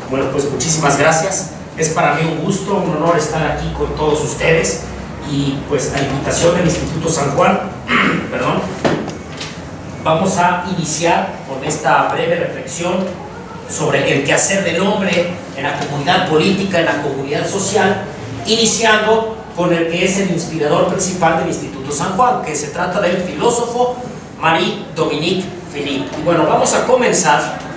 Bueno, pues muchísimas gracias. Es para mí un gusto, un honor estar aquí con todos ustedes y pues a invitación del Instituto San Juan, perdón, vamos a iniciar con esta breve reflexión sobre el quehacer del hombre en la comunidad política, en la comunidad social, iniciando con el que es el inspirador principal del Instituto San Juan, que se trata del filósofo Marie-Dominique Philippe. Y bueno, vamos a comenzar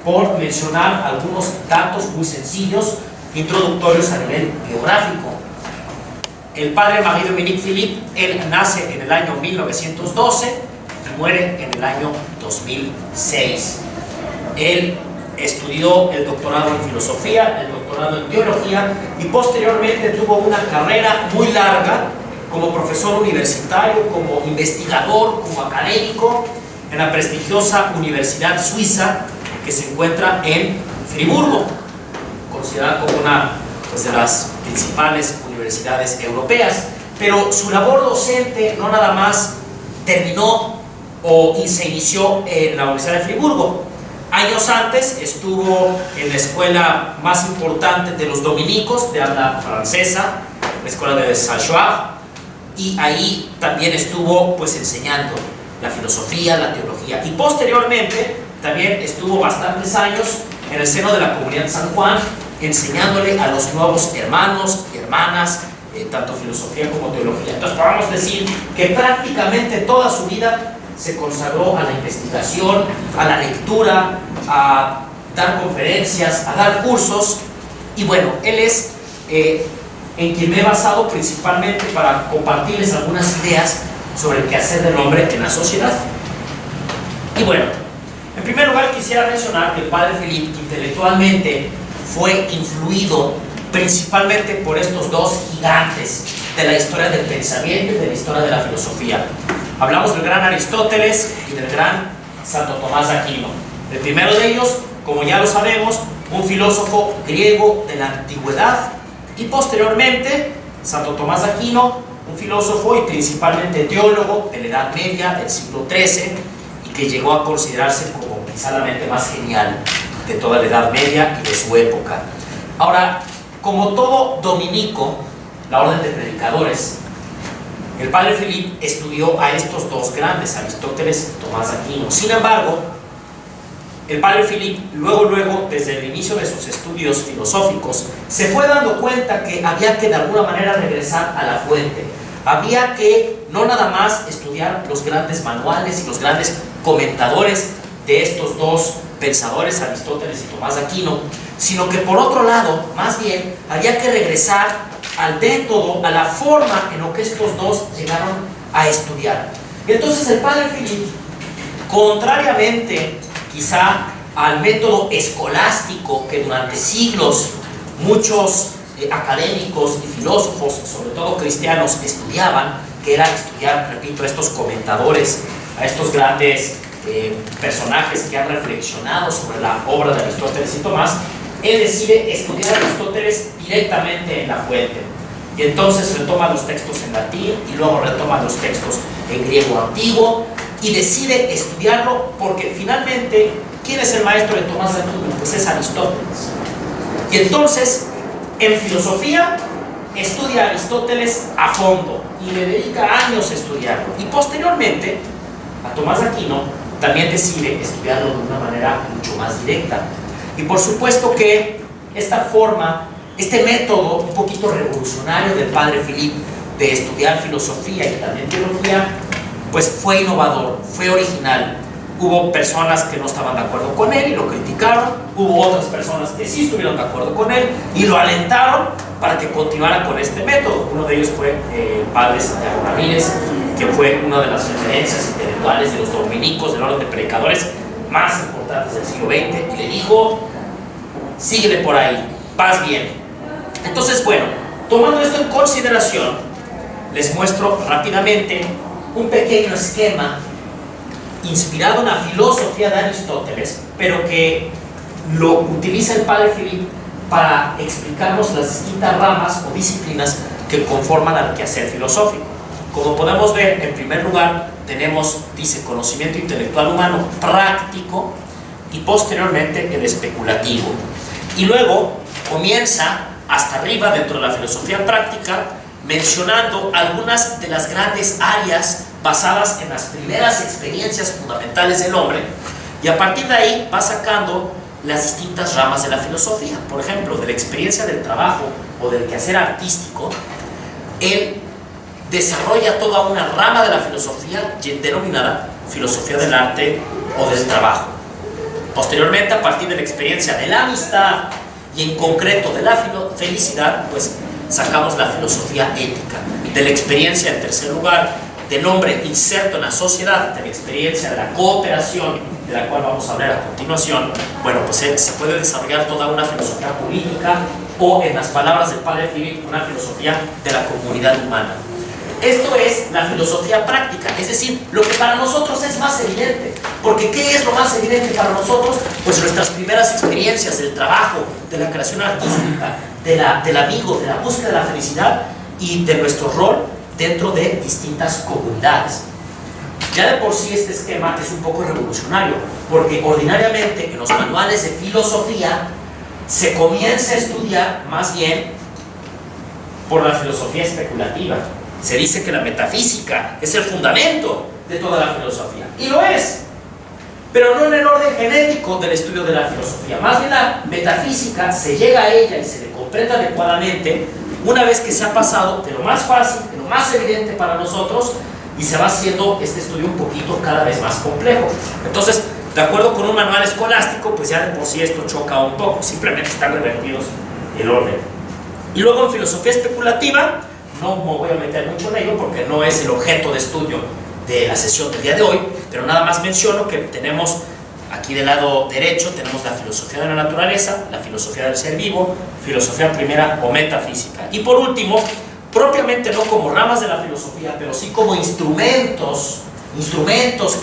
por mencionar algunos datos muy sencillos, introductorios a nivel biográfico. El padre Marie-Dominique Philippe, él nace en el año 1912 y muere en el año 2006. Él estudió el doctorado en filosofía, el doctorado en teología y posteriormente tuvo una carrera muy larga como profesor universitario, como investigador, como académico en la prestigiosa Universidad Suiza que se encuentra en Friburgo, considerada como una de las principales universidades europeas. Pero su labor docente no nada más terminó o se inició en la Universidad de Friburgo. Años antes estuvo en la escuela más importante de los dominicos de habla francesa, la escuela de Saint-Chouard, y ahí también estuvo pues enseñando la filosofía, la teología, y posteriormente también estuvo bastantes años en el seno de la comunidad de San Juan enseñándole a los nuevos hermanos y hermanas tanto filosofía como teología. Entonces podemos decir que prácticamente toda su vida se consagró a la investigación, a la lectura, a dar conferencias, a dar cursos. Y bueno, él es en quien me he basado principalmente para compartirles algunas ideas sobre el quehacer del hombre en la sociedad. Y bueno, en primer lugar quisiera mencionar que el padre Philippe intelectualmente fue influido principalmente por estos dos gigantes de la historia del pensamiento y de la historia de la filosofía. Hablamos del gran Aristóteles y del gran Santo Tomás de Aquino. El primero de ellos, como ya lo sabemos, un filósofo griego de la antigüedad, y posteriormente Santo Tomás de Aquino, un filósofo y principalmente teólogo de la Edad Media del siglo XIII, y que llegó a considerarse como quizá la mente más genial de toda la Edad Media y de su época. Ahora, como todo dominico, la orden de predicadores, el padre Philippe estudió a estos dos grandes, Aristóteles y Tomás de Aquino. Sin embargo, el padre Philippe, luego, desde el inicio de sus estudios filosóficos, se fue dando cuenta que había que de alguna manera regresar a la fuente. Había que no nada más estudiar los grandes manuales y los grandes comentadores de estos dos pensadores, Aristóteles y Tomás de Aquino, sino que por otro lado, más bien, había que regresar al método, a la forma en la que estos dos llegaron a estudiar. Y entonces el padre Philippe, contrariamente quizá al método escolástico que durante siglos muchos académicos y filósofos, sobre todo cristianos, estudiaban, que era estudiar, repito, a estos comentadores, a estos grandes personajes que han reflexionado sobre la obra de Aristóteles y Tomás, él decide estudiar a Aristóteles directamente en la fuente. Y entonces retoma los textos en latín y luego retoma los textos en griego antiguo y decide estudiarlo porque finalmente, ¿quién es el maestro de Tomás de Aquino? Pues es Aristóteles. Y entonces, en filosofía, estudia a Aristóteles a fondo y le dedica años a estudiarlo. Y posteriormente, a Tomás de Aquino también decide estudiarlo de una manera mucho más directa. Y por supuesto que esta forma, este método un poquito revolucionario del padre Philippe de estudiar filosofía y también teología, pues fue innovador, fue original. Hubo personas que no estaban de acuerdo con él y lo criticaron, hubo otras personas que sí estuvieron de acuerdo con él y lo alentaron para que continuara con este método. Uno de ellos fue el padre Santiago Ramírez, que fue una de las referencias intelectuales de los dominicos del orden de predicadores más importantes del siglo XX, y le dijo: síguele por ahí, vas bien. Entonces, bueno, tomando esto en consideración, les muestro rápidamente un pequeño esquema inspirado en la filosofía de Aristóteles, pero que lo utiliza el padre Philippe para explicarnos las distintas ramas o disciplinas que conforman al quehacer filosófico. Como podemos ver, en primer lugar tenemos, dice, conocimiento intelectual humano práctico, y posteriormente el especulativo. Y luego comienza hasta arriba dentro de la filosofía práctica mencionando algunas de las grandes áreas basadas en las primeras experiencias fundamentales del hombre, y a partir de ahí va sacando las distintas ramas de la filosofía. Por ejemplo, de la experiencia del trabajo o del quehacer artístico, él desarrolla toda una rama de la filosofía denominada filosofía del arte o del trabajo. Posteriormente, a partir de la experiencia de la amistad y en concreto de la felicidad, pues sacamos la filosofía ética. De la experiencia, en tercer lugar, del hombre inserto en la sociedad, de la experiencia de la cooperación, de la cual vamos a hablar a continuación, bueno, pues se puede desarrollar toda una filosofía política, o en las palabras del padre Philip, una filosofía de la comunidad humana. Esto es la filosofía práctica, es decir, lo que para nosotros es más evidente. Porque ¿qué es lo más evidente para nosotros? Pues nuestras primeras experiencias del trabajo, de la creación artística, del amigo, de la búsqueda de la felicidad y de nuestro rol dentro de distintas comunidades. Ya de por sí este esquema es un poco revolucionario, porque ordinariamente en los manuales de filosofía se comienza a estudiar más bien por la filosofía especulativa. Se dice que la metafísica es el fundamento de toda la filosofía, y lo es, pero no en el orden genético del estudio de la filosofía. Más bien la metafísica se llega a ella y se le comprende adecuadamente una vez que se ha pasado de lo más fácil, de lo más evidente para nosotros, y se va haciendo este estudio un poquito cada vez más complejo. Entonces, de acuerdo con un manual escolástico, pues ya de por sí esto choca un poco, simplemente están revertidos el orden. Y luego en filosofía especulativa, no me voy a meter mucho en ello porque no es el objeto de estudio de la sesión del día de hoy, pero nada más menciono que tenemos aquí del lado derecho, tenemos la filosofía de la naturaleza, la filosofía del ser vivo, filosofía primera o metafísica. Y por último, propiamente no como ramas de la filosofía, pero sí como instrumentos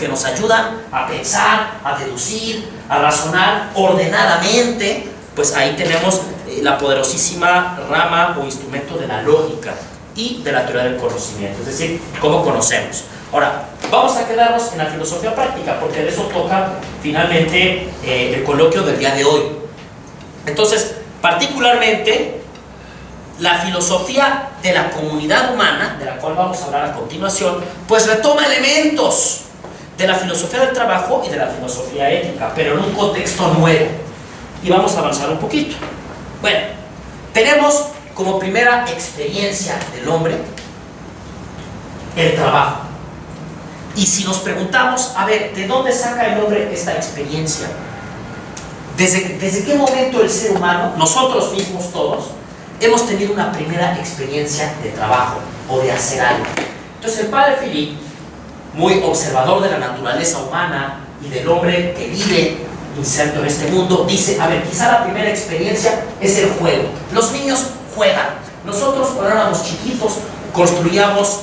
que nos ayudan a pensar, a deducir, a razonar ordenadamente, pues ahí tenemos la poderosísima rama o instrumento de la lógica y de la teoría del conocimiento, es decir, cómo conocemos. Ahora, vamos a quedarnos en la filosofía práctica, porque de eso toca finalmente el coloquio del día de hoy. Entonces, particularmente, la filosofía de la comunidad humana, de la cual vamos a hablar a continuación, pues retoma elementos de la filosofía del trabajo y de la filosofía ética, pero en un contexto nuevo. Y vamos a avanzar un poquito. Bueno, tenemos como primera experiencia del hombre el trabajo. Y si nos preguntamos, a ver, ¿de dónde saca el hombre esta experiencia? ¿Desde qué momento el ser humano, nosotros mismos todos, hemos tenido una primera experiencia de trabajo o de hacer algo? Entonces el padre Philip, muy observador de la naturaleza humana y del hombre que vive inserto en este mundo, dice, a ver, quizá la primera experiencia es el juego. Los niños juegan. Nosotros cuando éramos chiquitos construíamos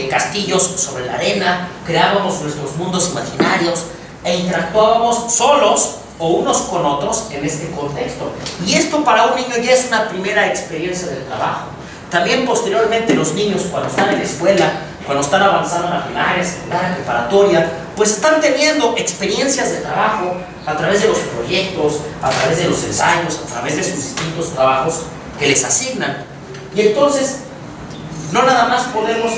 castillos sobre la arena, creábamos nuestros mundos imaginarios e interactuábamos solos o unos con otros en este contexto. Y esto para un niño ya es una primera experiencia del trabajo. También posteriormente los niños, cuando están en la escuela, cuando están avanzando en la primaria, secundaria, preparatoria, pues están teniendo experiencias de trabajo a través de los proyectos, a través de los ensayos, a través de sus distintos trabajos que les asignan. Y entonces, no nada más podemos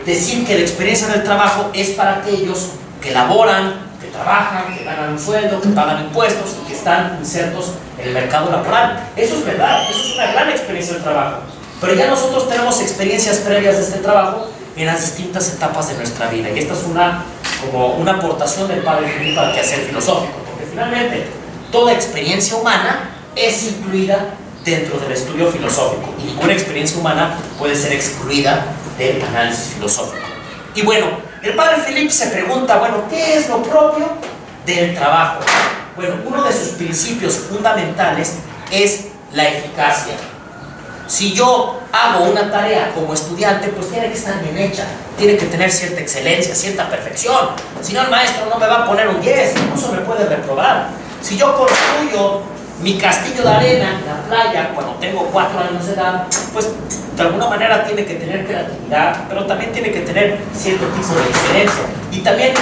decir que la experiencia del trabajo es para aquellos que laboran, que trabajan, que ganan un sueldo, que pagan impuestos y que están insertos en el mercado laboral. Eso es verdad, eso es una gran experiencia del trabajo. Pero ya nosotros tenemos experiencias previas de este trabajo en las distintas etapas de nuestra vida. Y esta es como una aportación del padre Philip al quehacer filosófico, porque finalmente toda experiencia humana es incluida dentro del estudio filosófico y ninguna experiencia humana puede ser excluida del análisis filosófico. Y bueno, el padre Philip se pregunta, bueno, ¿qué es lo propio del trabajo? Bueno, uno de sus principios fundamentales es la eficacia. Si yo hago una tarea como estudiante, pues tiene que estar bien hecha, tiene que tener cierta excelencia, cierta perfección. Si no, el maestro no me va a poner un 10, incluso me puede reprobar. Si yo construyo mi castillo de arena en la playa cuando tengo 4 años de edad, pues de alguna manera tiene que tener creatividad, pero también tiene que tener cierto tipo de excelencia. Y también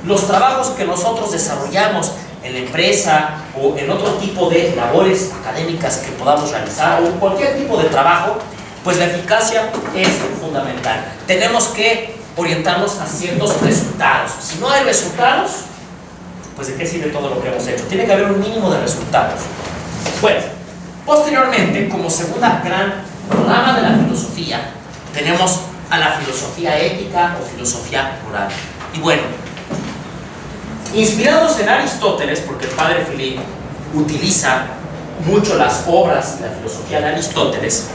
los trabajos que nosotros desarrollamos en la empresa o en otro tipo de labores académicas que podamos realizar o en cualquier tipo de trabajo, pues la eficacia es fundamental. Tenemos que orientarnos a ciertos resultados. Si no hay resultados, pues ¿de qué sirve todo lo que hemos hecho? Tiene que haber un mínimo de resultados. Bueno, posteriormente, como segunda gran rama de la filosofía, tenemos a la filosofía ética o filosofía moral. Y bueno, inspirados en Aristóteles, porque el padre Philippe utiliza mucho las obras de la filosofía de Aristóteles,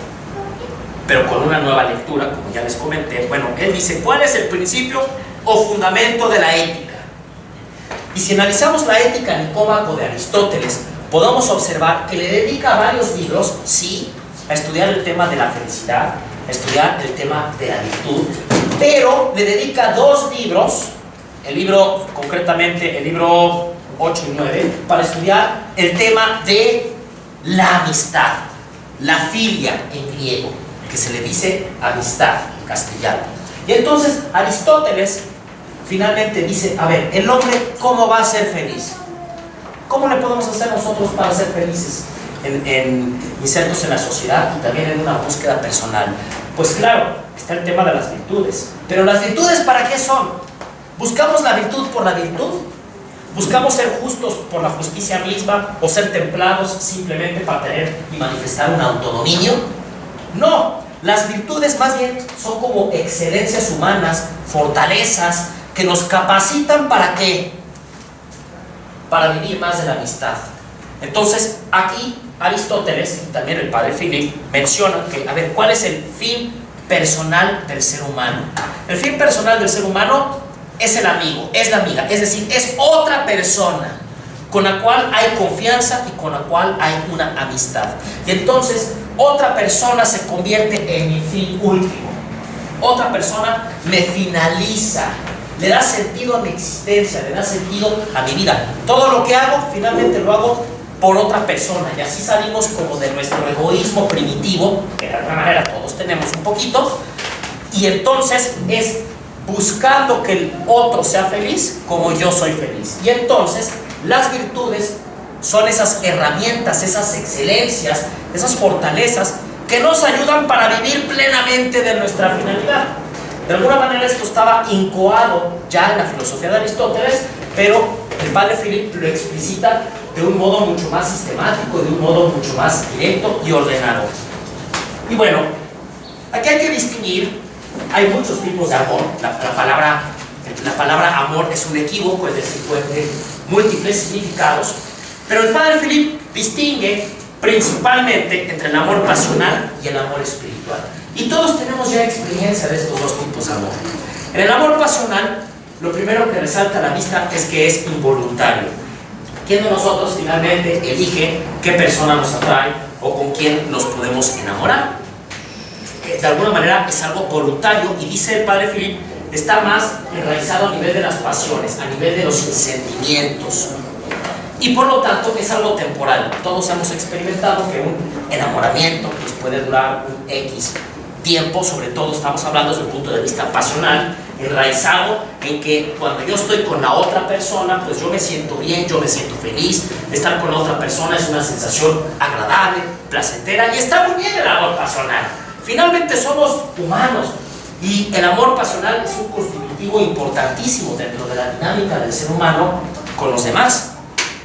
pero con una nueva lectura, como ya les comenté. Bueno, él dice, ¿cuál es el principio o fundamento de la ética? Y si analizamos la ética Nicómaco de Aristóteles, podemos observar que le dedica varios libros, sí, a estudiar el tema de la felicidad, a estudiar el tema de la virtud, pero le dedica 2 libros, concretamente el libro 8 y 9, para estudiar el tema de la amistad, la filia en griego, que se le dice amistad en castellano. Y entonces Aristóteles finalmente dice, a ver, el hombre, ¿cómo va a ser feliz? ¿Cómo le podemos hacer nosotros para ser felices insertos en la sociedad y también en una búsqueda personal? Pues claro, está el tema de las virtudes. Pero las virtudes, ¿para qué son? ¿Buscamos la virtud por la virtud? ¿Buscamos ser justos por la justicia misma o ser templados simplemente para tener y manifestar un autodominio? No, las virtudes más bien son como excelencias humanas, fortalezas que nos capacitan ¿para qué? Para vivir más de la amistad. Entonces, aquí Aristóteles y también el padre Philippe mencionan que, a ver, ¿cuál es el fin personal del ser humano? El fin personal del ser humano es el amigo, es la amiga, es decir, es otra persona con la cual hay confianza y con la cual hay una amistad. Y entonces, otra persona se convierte en mi fin último. Otra persona me finaliza, le da sentido a mi existencia, le da sentido a mi vida. Todo lo que hago, finalmente lo hago por otra persona. Y así salimos como de nuestro egoísmo primitivo, que de alguna manera todos tenemos un poquito, y entonces es buscando que el otro sea feliz como yo soy feliz. Y entonces las virtudes son esas herramientas, esas excelencias, esas fortalezas que nos ayudan para vivir plenamente de nuestra finalidad. De alguna manera esto estaba incoado ya en la filosofía de Aristóteles, pero el padre Philippe lo explicita de un modo mucho más sistemático, de un modo mucho más directo y ordenado. Y bueno, aquí hay que distinguir, hay muchos tipos de amor. La palabra amor es un equívoco, es decir, puede tener múltiples significados, pero el padre Philippe distingue principalmente entre el amor pasional y el amor espiritual. Y todos tenemos ya experiencia de estos 2 tipos de amor. En el amor pasional, lo primero que resalta a la vista es que es involuntario. ¿Quién de nosotros finalmente elige qué persona nos atrae o con quién nos podemos enamorar? De alguna manera es algo voluntario, y dice el padre Philippe, está más enraizado a nivel de las pasiones, a nivel de los sentimientos. Y por lo tanto es algo temporal. Todos hemos experimentado que un enamoramiento pues, puede durar un X tiempo, sobre todo estamos hablando desde el punto de vista pasional, enraizado en que cuando yo estoy con la otra persona, pues yo me siento bien, yo me siento feliz. Estar con la otra persona es una sensación agradable, placentera, y está muy bien el amor pasional. Finalmente somos humanos y el amor pasional es un constitutivo importantísimo dentro de la dinámica del ser humano con los demás.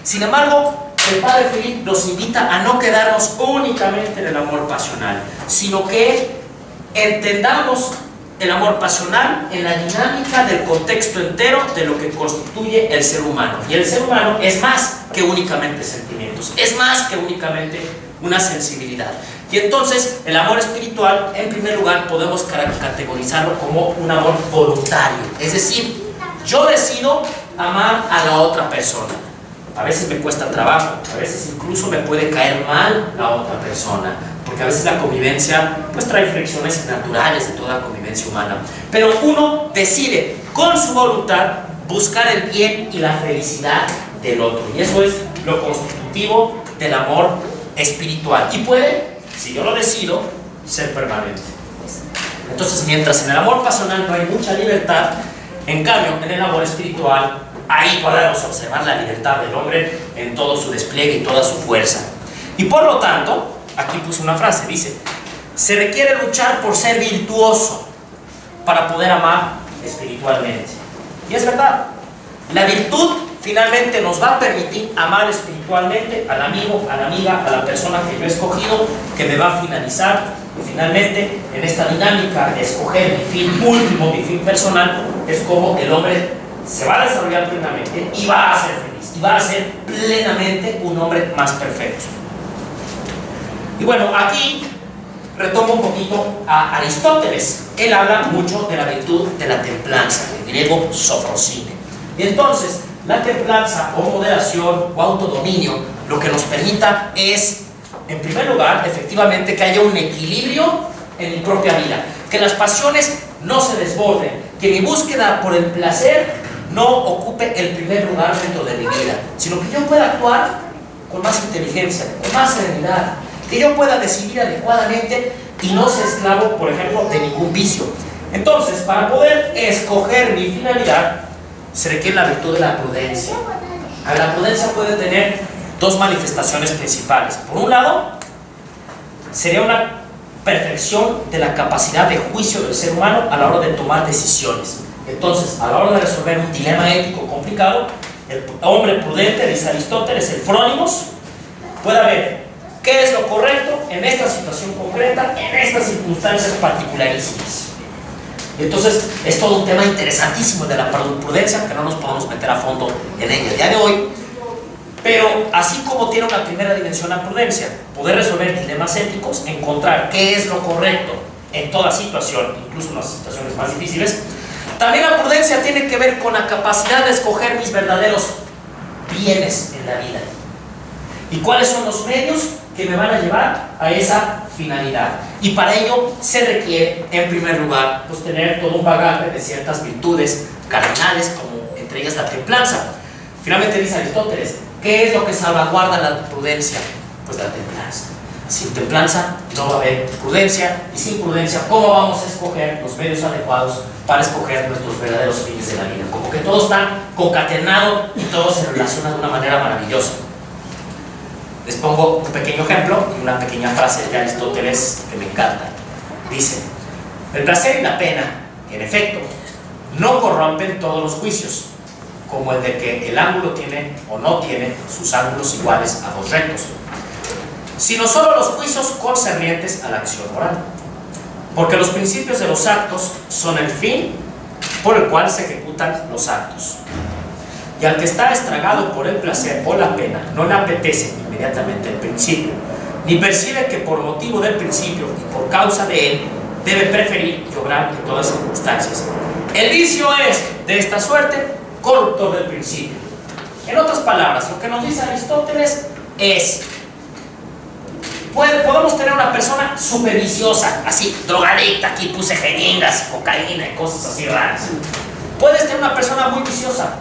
Sin embargo, el padre Philippe nos invita a no quedarnos únicamente en el amor pasional, sino que entendamos el amor pasional en la dinámica del contexto entero de lo que constituye el ser humano. Y el ser humano es más que únicamente sentimientos, es más que únicamente una sensibilidad. Y entonces el amor espiritual, en primer lugar, podemos categorizarlo como un amor voluntario. Es decir, yo decido amar a la otra persona. A veces me cuesta trabajo, a veces incluso me puede caer mal la otra persona, porque a veces la convivencia pues trae fricciones naturales de toda convivencia humana. Pero uno decide con su voluntad buscar el bien y la felicidad del otro, y eso es lo constitutivo del amor espiritual, y puede, si yo lo decido, ser permanente. Entonces, mientras en el amor pasional no hay mucha libertad, en cambio en el amor espiritual Ahí podemos observar la libertad del hombre en todo su despliegue y toda su fuerza. Y por lo tanto, aquí puse una frase, dice: se requiere luchar por ser virtuoso para poder amar espiritualmente. Y es verdad, la virtud finalmente nos va a permitir amar espiritualmente al amigo, a la amiga, a la persona que yo he escogido, que me va a finalizar. Y finalmente, en esta dinámica de escoger mi fin último, mi fin personal, es como el hombre se va a desarrollar plenamente y va a ser feliz, y va a ser plenamente un hombre más perfecto. Y bueno, aquí retomo un poquito a Aristóteles. Él habla mucho de la virtud de la templanza, en griego sofrosine. Y entonces, la templanza o moderación o autodominio lo que nos permita es, en primer lugar, efectivamente, que haya un equilibrio en mi propia vida, que las pasiones no se desborden, que mi búsqueda por el placer no ocupe el primer lugar dentro de mi vida, sino que yo pueda actuar con más inteligencia, con más serenidad, que yo pueda decidir adecuadamente y no ser esclavo, por ejemplo, de ningún vicio. Entonces, para poder escoger mi finalidad, se requiere la virtud de la prudencia. La prudencia puede tener dos manifestaciones principales. Por un lado, sería una perfección de la capacidad de juicio del ser humano a la hora de tomar decisiones. Entonces, a la hora de resolver un dilema ético complicado, el hombre prudente, dice Aristóteles, el frónimos, puede ver qué es lo correcto en esta situación concreta, en estas circunstancias particularísimas. Entonces, es todo un tema interesantísimo de la prudencia, que no nos podemos meter a fondo en ella el día de hoy. Pero así como tiene una primera dimensión la prudencia, poder resolver dilemas éticos, encontrar qué es lo correcto en toda situación, incluso en las situaciones más difíciles, también la prudencia tiene que ver con la capacidad de escoger mis verdaderos bienes en la vida. ¿Y cuáles son los medios que me van a llevar a esa finalidad? Y para ello se requiere, en primer lugar, pues tener todo un bagaje de ciertas virtudes cardinales, como entre ellas la templanza. Finalmente dice Aristóteles, ¿qué es lo que salvaguarda la prudencia? Pues la templanza. Sin templanza no va a haber prudencia, y sin prudencia, ¿cómo vamos a escoger los medios adecuados para escoger nuestros verdaderos fines de la vida? Como que todo está concatenado y todo se relaciona de una manera maravillosa. Les pongo un pequeño ejemplo y una pequeña frase de Aristóteles que me encanta. Dice: el placer y la pena, en efecto, no corrompen todos los juicios, como el de que el ángulo tiene o no tiene sus ángulos iguales a dos rectos, sino solo los juicios concernientes a la acción moral. Porque los principios de los actos son el fin por el cual se ejecutan los actos. Y al que está estragado por el placer o la pena, no le apetece inmediatamente el principio, ni percibe que por motivo del principio y por causa de él debe preferir y obrar en todas circunstancias. El vicio es, de esta suerte, corruptor del principio. En otras palabras, lo que nos dice Aristóteles es: podemos tener una persona súper viciosa, así, drogadicta, aquí puse jeringas, cocaína y cosas así raras. Puedes tener una persona muy viciosa,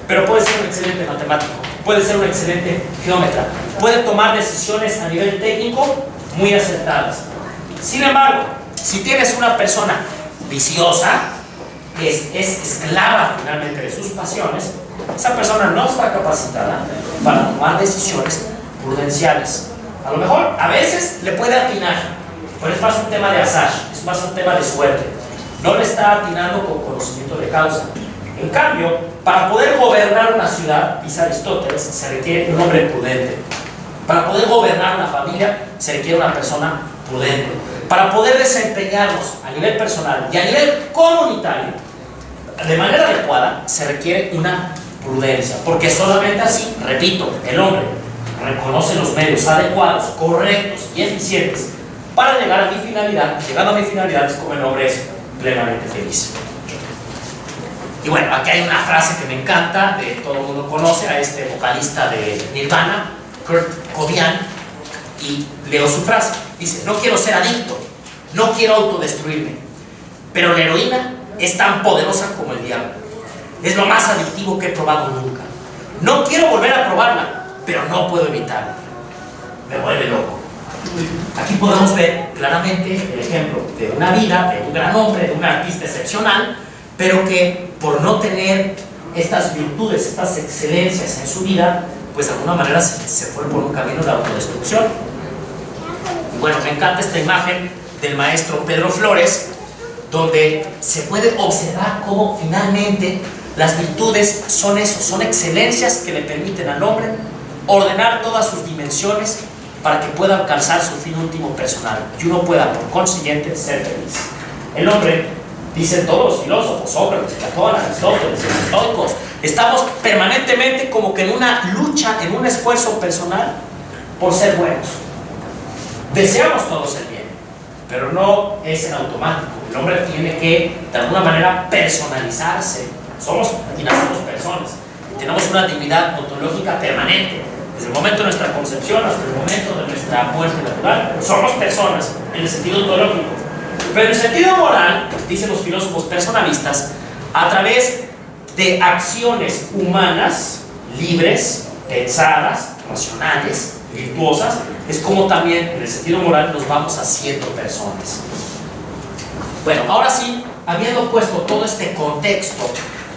pero puede ser un excelente matemático, puede ser un excelente geómetra, puede tomar decisiones a nivel técnico muy acertadas. Sin embargo, si tienes una persona viciosa, que es esclava finalmente de sus pasiones, esa persona no está capacitada para tomar decisiones prudenciales. A lo mejor a veces le puede atinar, pero es más un tema de azar, es más un tema de suerte. No le está atinando con conocimiento de causa. En cambio, para poder gobernar una ciudad, dice Aristóteles, se requiere un hombre prudente. Para poder gobernar una familia, se requiere una persona prudente. Para poder desempeñarnos a nivel personal y a nivel comunitario de manera adecuada, se requiere una prudencia. Porque solamente así, repito, el hombre reconoce los medios adecuados, correctos y eficientes para llegar a mi finalidad. Llegando a mi finalidad es como el hombre es plenamente feliz. Y bueno, aquí hay una frase que me encanta, todo el mundo conoce a este vocalista de Nirvana, Kurt Cobain, y leo su frase. Dice: no quiero ser adicto, no quiero autodestruirme, pero la heroína es tan poderosa como el diablo. Es lo más adictivo que he probado nunca. No quiero volver a probarla, pero no puedo evitarlo. Me vuelve loco. Aquí podemos ver claramente el ejemplo de una vida, de un gran hombre, de un artista excepcional, pero que por no tener estas virtudes, estas excelencias en su vida, pues de alguna manera se fue por un camino de autodestrucción. Bueno, me encanta esta imagen del maestro Pedro Flores, donde se puede observar cómo finalmente las virtudes son eso, son excelencias que le permiten al hombre ordenar todas sus dimensiones para que pueda alcanzar su fin último personal y uno pueda, por consiguiente, ser feliz. El hombre, dicen todos los filósofos, Sócrates, Platón, Aristóteles, los estoicos, estamos permanentemente como que en una lucha, en un esfuerzo personal por ser buenos. Deseamos todos el bien, pero no es en automático. El hombre tiene que, de alguna manera, personalizarse. Somos y nacemos personas. Tenemos una dignidad ontológica permanente. Desde el momento de nuestra concepción hasta el momento de nuestra muerte natural, somos personas en el sentido ontológico. Pero en el sentido moral, dicen los filósofos personalistas, a través de acciones humanas, libres, pensadas, racionales, virtuosas, es como también en el sentido moral nos vamos haciendo personas. Bueno, ahora sí, habiendo puesto todo este contexto,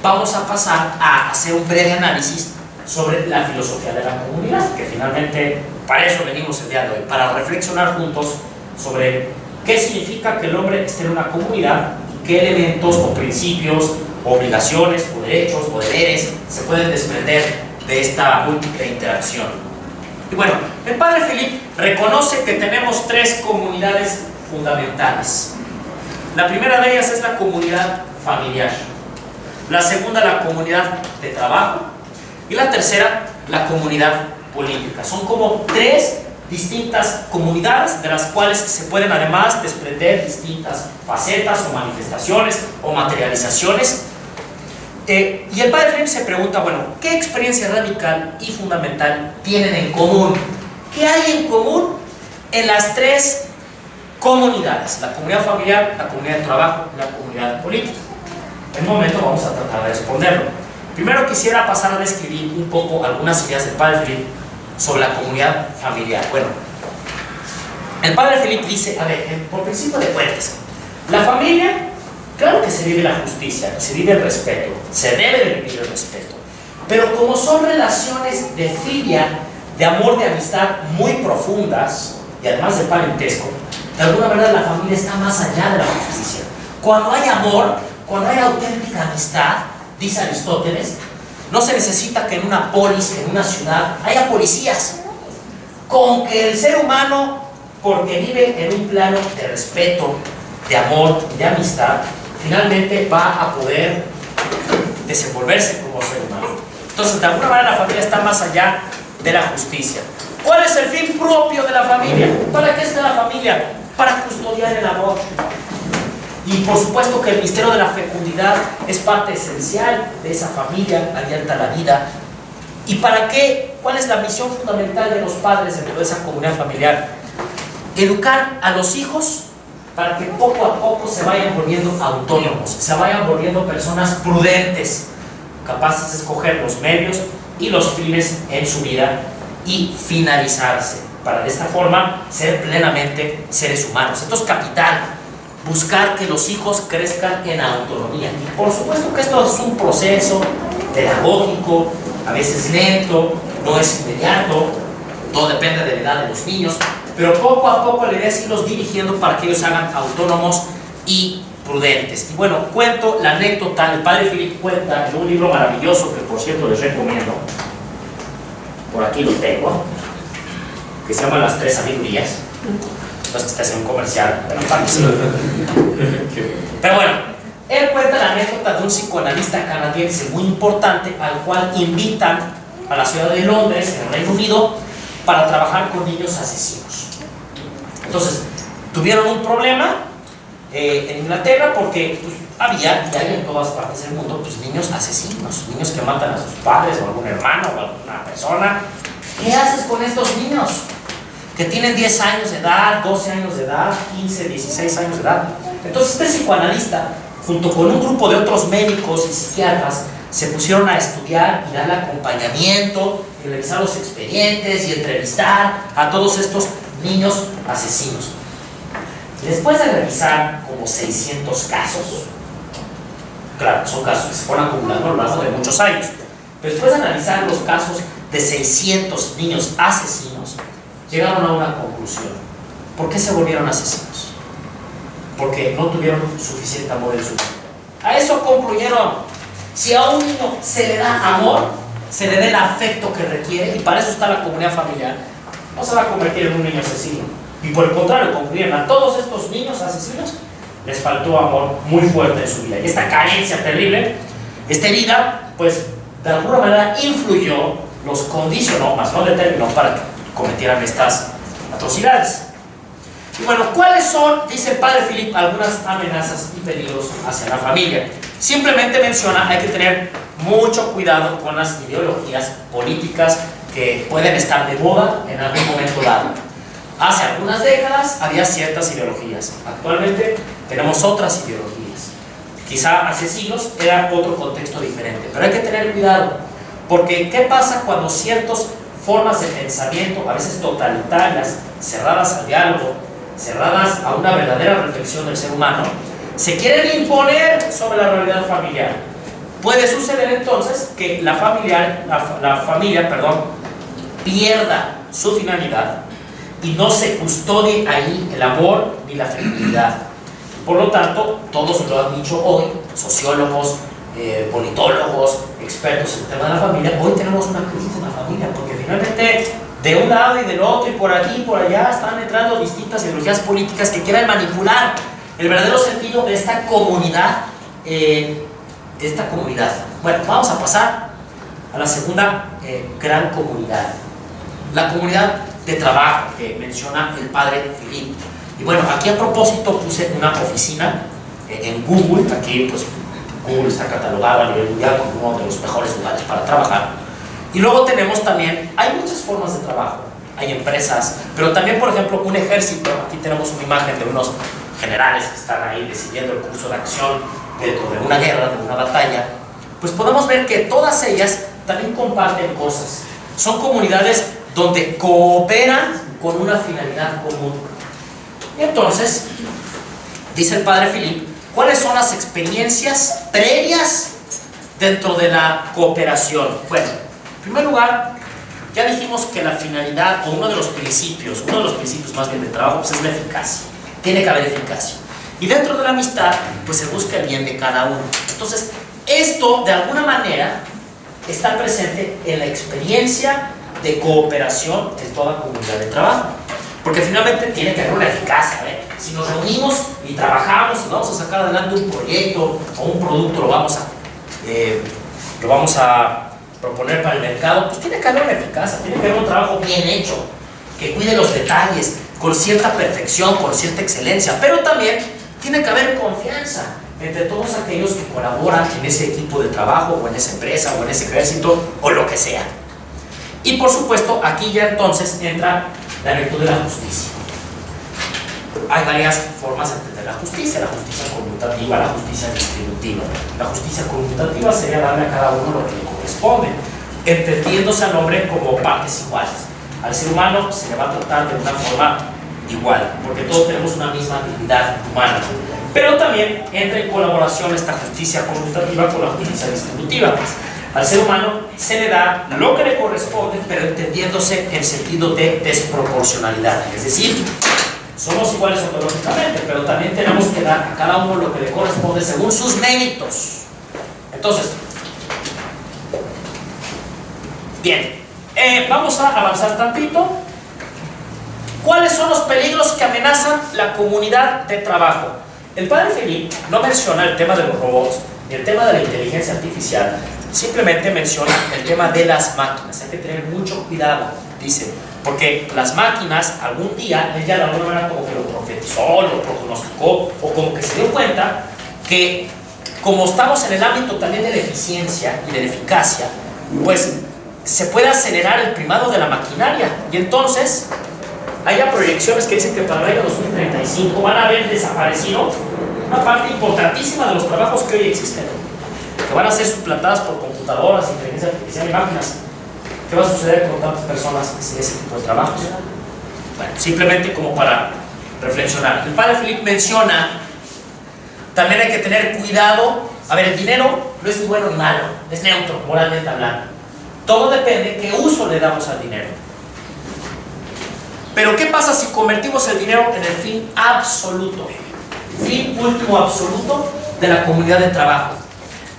vamos a pasar a hacer un breve análisis sobre la filosofía de la comunidad, que finalmente para eso venimos el día de hoy, para reflexionar juntos sobre qué significa que el hombre esté en una comunidad y qué elementos o principios, obligaciones o derechos o deberes se pueden desprender de esta múltiple interacción. Y bueno, el padre Philippe reconoce que tenemos tres comunidades fundamentales. La primera de ellas es la comunidad familiar, la segunda la comunidad de trabajo y la tercera la comunidad política. Son como tres distintas comunidades de las cuales se pueden además desprender distintas facetas o manifestaciones o materializaciones. Y el padre Philippe se pregunta, bueno, ¿qué experiencia radical y fundamental tienen en común? ¿Qué hay en común en las tres comunidades? La comunidad familiar, la comunidad de trabajo y la comunidad política. En un momento vamos a tratar de responderlo. Primero quisiera pasar a describir un poco algunas ideas del padre Philippe sobre la comunidad familiar. Bueno, el padre Philippe dice, a ver, por principio de cuentas, la familia, claro que se vive la justicia, se vive el respeto, se debe de vivir el respeto, pero como son relaciones de filia, de amor, de amistad muy profundas y además de parentesco, de alguna manera la familia está más allá de la justicia. Cuando hay amor, cuando hay auténtica amistad, dice Aristóteles, no se necesita que en una polis, en una ciudad, haya policías. Con que el ser humano, porque vive en un plano de respeto, de amor, de amistad, finalmente va a poder desenvolverse como ser humano. Entonces, de alguna manera la familia está más allá de la justicia. ¿Cuál es el fin propio de la familia? ¿Para qué está la familia? Para custodiar el amor. Y por supuesto que el misterio de la fecundidad es parte esencial de esa familia abierta a la vida. ¿Y para qué? ¿Cuál es la misión fundamental de los padres dentro de esa comunidad familiar? Educar a los hijos para que poco a poco se vayan volviendo autónomos, se vayan volviendo personas prudentes, capaces de escoger los medios y los fines en su vida y finalizarse, para de esta forma ser plenamente seres humanos. Esto es capital. Buscar que los hijos crezcan en autonomía. Y por supuesto que esto es un proceso pedagógico, a veces lento, no es inmediato, todo depende de la edad de los niños, pero poco a poco la idea es irlos dirigiendo para que ellos se hagan autónomos y prudentes. Y bueno, cuento la anécdota, el padre Philippe cuenta en un libro maravilloso que por cierto les recomiendo, por aquí lo tengo, que se llama Las Tres Sabidurías. No es que esté haciendo un comercial, pero bueno, él cuenta la anécdota de un psicoanalista canadiense muy importante al cual invitan a la ciudad de Londres, en el Reino Unido, para trabajar con niños asesinos. Entonces, tuvieron un problema en Inglaterra porque pues, había y hay en todas partes del mundo pues, niños asesinos, niños que matan a sus padres o algún hermano o alguna persona. ¿Qué haces con estos niños? Que tienen 10 años de edad, 12 años de edad, 15, 16 años de edad. Entonces este psicoanalista, junto con un grupo de otros médicos y psiquiatras, se pusieron a estudiar y dar acompañamiento, y revisar los expedientes y entrevistar a todos estos niños asesinos. Y después de revisar como 600 casos, Claro, son casos que se fueron acumulando a lo largo de muchos años. Pero después de analizar los casos de 600 niños asesinos, llegaron a una conclusión. ¿Por qué se volvieron asesinos? Porque no tuvieron suficiente amor en su vida. A eso concluyeron. Si a un niño se le da amor, se le da el afecto que requiere, y para eso está la comunidad familiar, no se va a convertir en un niño asesino. Y por el contrario, concluyeron, a todos estos niños asesinos les faltó amor muy fuerte en su vida. Y esta carencia terrible, esta herida, pues de alguna manera influyó, los condicionó, más no determinó para que cometieran estas atrocidades. Y bueno, ¿cuáles son, dice el padre Philip, algunas amenazas y peligros hacia la familia? Simplemente menciona, hay que tener mucho cuidado con las ideologías políticas que pueden estar de moda en algún momento dado. Hace algunas décadas había ciertas ideologías, actualmente tenemos otras ideologías. Quizá hace siglos era otro contexto diferente, pero hay que tener cuidado, porque ¿qué pasa cuando ciertas formas de pensamiento, a veces totalitarias, cerradas al diálogo, cerradas a una verdadera reflexión del ser humano, se quieren imponer sobre la realidad familiar? Puede suceder entonces que la familia, pierda su finalidad y no se custodie ahí el amor ni la felicidad. Por lo tanto, todos lo han dicho hoy, sociólogos, politólogos, expertos en el tema de la familia, hoy tenemos una crisis en la familia, porque finalmente de un lado y del otro y por aquí y por allá están entrando distintas ideologías políticas que quieren manipular el verdadero sentido de esta comunidad. Bueno, vamos a pasar a la segunda gran comunidad, la comunidad de trabajo que menciona el padre Philip. Y bueno, aquí a propósito puse una oficina en Google. Aquí pues Google está catalogado a nivel mundial como uno de los mejores lugares para trabajar. Y luego tenemos también, hay muchas formas de trabajo, hay empresas, pero también, por ejemplo, un ejército. Aquí tenemos una imagen de unos generales que están ahí decidiendo el curso de acción dentro de una guerra, de una batalla. Pues podemos ver que todas ellas también comparten cosas. Son comunidades donde cooperan con una finalidad común. Y entonces, dice el padre Philip, ¿cuáles son las experiencias previas dentro de la cooperación? Bueno, en primer lugar, ya dijimos que la finalidad, o uno de los principios más bien del trabajo, pues es la eficacia. Tiene que haber eficacia. Y dentro de la amistad, pues se busca el bien de cada uno. Entonces, esto de alguna manera está presente en la experiencia de cooperación en toda comunidad de trabajo. Porque finalmente tiene que haber una eficacia, ¿eh? Si nos reunimos y trabajamos y vamos a sacar adelante un proyecto o un producto, lo vamos a proponer para el mercado, pues tiene que haber una eficacia, tiene que haber un trabajo bien hecho, que cuide los detalles, con cierta perfección, con cierta excelencia, pero también tiene que haber confianza entre todos aquellos que colaboran en ese equipo de trabajo, o en esa empresa, o en ese ejército, o lo que sea. Y por supuesto, aquí ya entonces entra la virtud de la justicia. Hay varias formas de entender la justicia conmutativa, la justicia distributiva. La justicia conmutativa sería darle a cada uno lo que le corresponde, entendiéndose al hombre como partes iguales. Al ser humano se le va a tratar de una forma igual, porque todos tenemos una misma dignidad humana. Pero también entra en colaboración esta justicia conmutativa con la justicia distributiva. Al ser humano se le da lo que le corresponde, pero entendiéndose en sentido de desproporcionalidad. Es decir, somos iguales ontológicamente, pero también tenemos que dar a cada uno lo que le corresponde según sus méritos. Entonces, bien, vamos a avanzar tantito. ¿Cuáles son los peligros que amenazan la comunidad de trabajo? El padre Philip no menciona el tema de los robots ni el tema de la inteligencia artificial, simplemente menciona el tema de las máquinas. Hay que tener mucho cuidado, dice, porque las máquinas algún día, ella de alguna manera como que lo profetizó, lo prognosticó, o como que se dio cuenta que como estamos en el ámbito también de la eficiencia y de la eficacia, pues se puede acelerar el primado de la maquinaria, y entonces hay proyecciones que dicen que para el año 2035 van a haber desaparecido una parte importantísima de los trabajos que hoy existen, que van a ser suplantadas por computadoras, inteligencia artificial y máquinas. ¿Qué va a suceder con tantas personas sin ese tipo de trabajos? Bueno, simplemente como para reflexionar. El padre Philip menciona, también hay que tener cuidado A ver, el dinero no es ni bueno ni malo, es neutro, moralmente hablando. Todo depende de qué uso le damos al dinero. Pero ¿qué pasa si convertimos el dinero en el fin absoluto? Fin último absoluto de la comunidad de trabajo.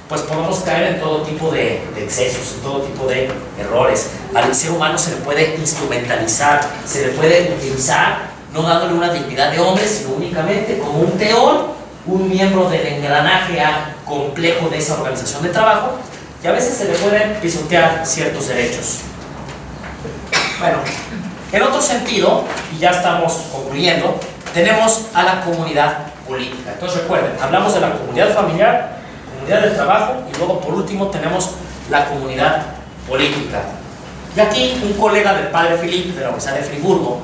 Pues podemos caer en todo tipo de excesos, en todo tipo de errores. Al ser humano se le puede instrumentalizar, se le puede utilizar no dándole una dignidad de hombre, sino únicamente como un peón, un miembro del engranaje complejo de esa organización de trabajo, y a veces se le pueden pisotear ciertos derechos. Bueno, en otro sentido, y ya estamos concluyendo, tenemos a la comunidad política. Entonces recuerden, hablamos de la comunidad familiar, comunidad del trabajo, y luego por último tenemos la comunidad política. Y aquí un colega del padre Philippe de la Universidad de Friburgo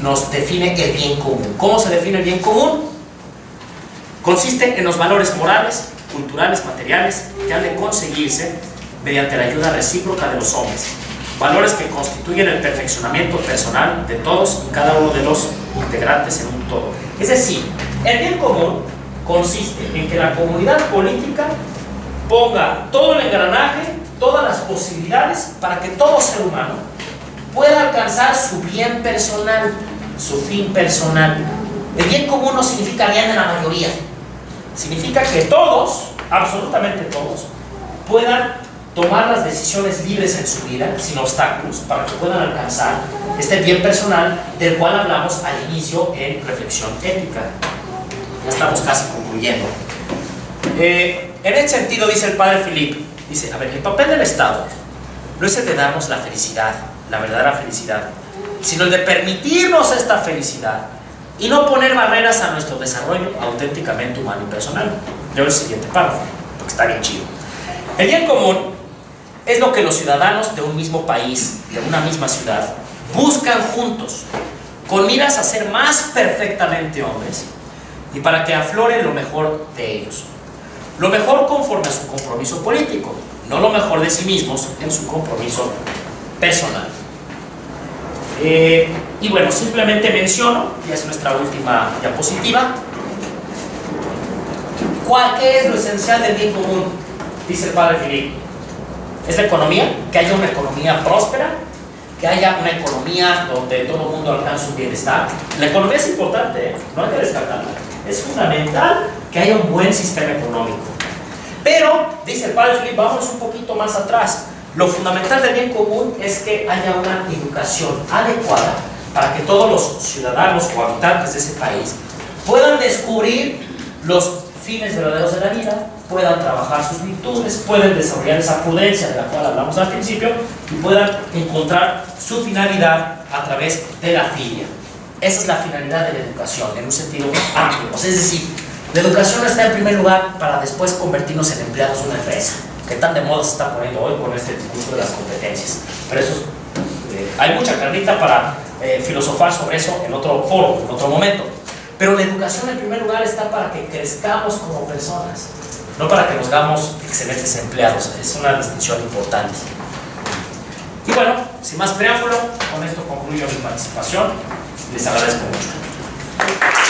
nos define el bien común. ¿Cómo se define el bien común? Consiste en los valores morales, culturales, materiales que han de conseguirse mediante la ayuda recíproca de los hombres. Valores que constituyen el perfeccionamiento personal de todos y cada uno de los integrantes en un todo. Es decir, el bien común consiste en que la comunidad política ponga todo el engranaje, todas las posibilidades para que todo ser humano pueda alcanzar su bien personal, su fin personal. El bien común no significa bien de la mayoría, significa que todos, absolutamente todos, puedan tomar las decisiones libres en su vida, sin obstáculos, para que puedan alcanzar este bien personal del cual hablamos al inicio en reflexión ética. Ya estamos casi concluyendo. En ese sentido, dice el padre Philippe, dice, a ver, el papel del Estado no es el de darnos la felicidad, la verdadera felicidad, sino el de permitirnos esta felicidad y no poner barreras a nuestro desarrollo auténticamente humano y personal. Leo el siguiente párrafo, porque está bien chido. El bien común es lo que los ciudadanos de un mismo país, de una misma ciudad, buscan juntos, con miras a ser más perfectamente hombres y para que aflore lo mejor de ellos. Lo mejor conforme a su compromiso político, no lo mejor de sí mismos en su compromiso personal. Y bueno, simplemente menciono, y es nuestra última diapositiva, ¿qué es lo esencial del bien común? Dice el padre Philippe. Es la economía, que haya una economía próspera, que haya una economía donde todo el mundo alcance un bienestar. La economía es importante, no hay que descartarla. Es fundamental que haya un buen sistema económico. Pero, dice el padre Philippe, vamos un poquito más atrás. Lo fundamental del bien común es que haya una educación adecuada para que todos los ciudadanos o habitantes de ese país puedan descubrir los fines verdaderos de la vida, puedan trabajar sus virtudes, puedan desarrollar esa prudencia de la cual hablamos al principio y puedan encontrar su finalidad a través de la filia. Esa es la finalidad de la educación en un sentido amplio. O sea, es decir, la educación está en primer lugar para después convertirnos en empleados de una empresa, que tan de moda se está poniendo hoy con este discurso de las competencias. Pero eso hay mucha carnita para filosofar sobre eso en otro foro, en otro momento. Pero la educación en primer lugar está para que crezcamos como personas, no para que nos hagamos excelentes empleados. Es una distinción importante. Y bueno, sin más preámbulo, con esto concluyo mi participación. Les agradezco mucho.